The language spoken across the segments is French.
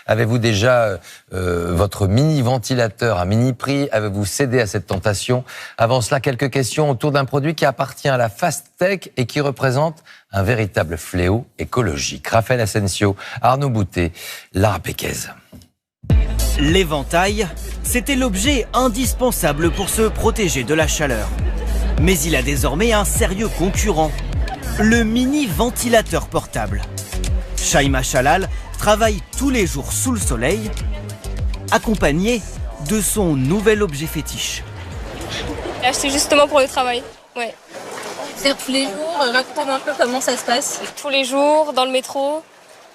Avez-vous déjà votre mini-ventilateur à mini prix? Avez-vous cédé à cette tentation? Avant cela, quelques questions autour d'un produit qui appartient à la fast tech et qui représente un véritable fléau écologique. Raphaël Asensio, Arnaud Boutet, Lara Péquez. L'éventail, c'était l'objet indispensable pour se protéger de la chaleur. Mais il a désormais un sérieux concurrent, le mini-ventilateur portable. Shaima Chalal travaille tous les jours sous le soleil, accompagnée de son nouvel objet fétiche. J'ai acheté justement pour le travail, ouais. C'est tous les jours, raconte-moi un peu comment ça se passe. Tous les jours, dans le métro,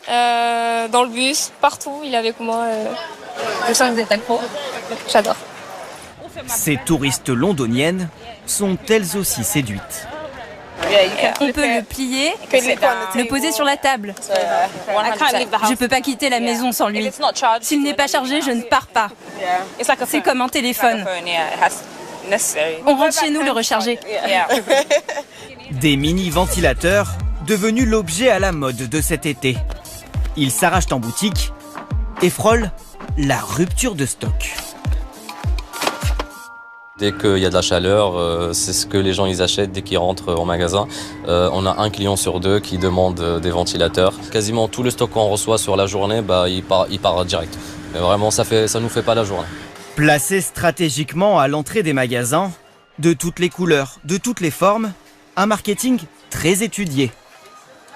dans le bus, partout, il est avec moi. Je sens que vous êtes accro. J'adore. Ces touristes londoniennes sont elles aussi séduites. On peut le plier, le poser sur la table. Je ne peux pas quitter la maison sans lui. S'il n'est pas chargé, je ne pars pas. C'est comme un téléphone. On rentre chez nous le recharger. Des mini-ventilateurs devenus l'objet à la mode de cet été. Ils s'arrachent en boutique et frôlent la rupture de stock. Dès qu'il y a de la chaleur, c'est ce que les gens ils achètent dès qu'ils rentrent en magasin. On a un client sur deux qui demande des ventilateurs. Quasiment tout le stock qu'on reçoit sur la journée, il part direct. Mais vraiment, ça nous fait pas la journée. Placés stratégiquement à l'entrée des magasins, de toutes les couleurs, de toutes les formes, un marketing très étudié.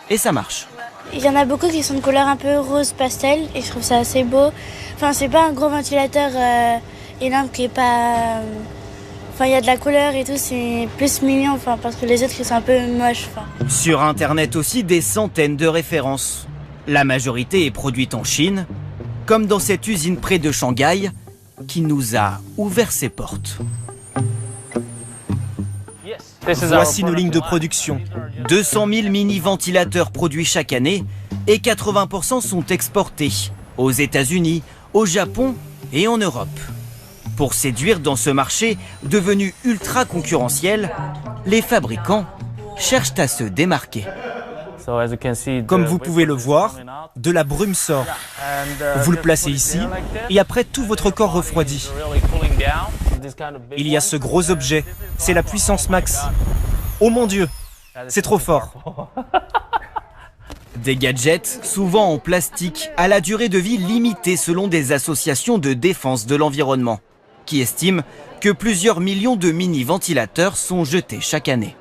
Et ça marche. Il y en a beaucoup qui sont de couleur un peu rose pastel et je trouve ça assez beau. Enfin, c'est pas un gros ventilateur énorme qui est pas... Enfin, il y a de la couleur et tout, c'est plus mignon, parce que les autres, ils sont un peu moches. Sur Internet aussi, des centaines de références. La majorité est produite en Chine, comme dans cette usine près de Shanghai, qui nous a ouvert ses portes. Voici nos lignes de production. 200 000 mini-ventilateurs produits chaque année et 80% sont exportés aux États-Unis, au Japon et en Europe. Pour séduire dans ce marché devenu ultra concurrentiel, les fabricants cherchent à se démarquer. Comme vous pouvez le voir, de la brume sort. Vous le placez ici et après tout votre corps refroidit. Il y a ce gros objet, c'est la puissance max. Oh mon Dieu, c'est trop fort. Des gadgets, souvent en plastique, à la durée de vie limitée selon des associations de défense de l'environnement, qui estiment que plusieurs millions de mini-ventilateurs sont jetés chaque année.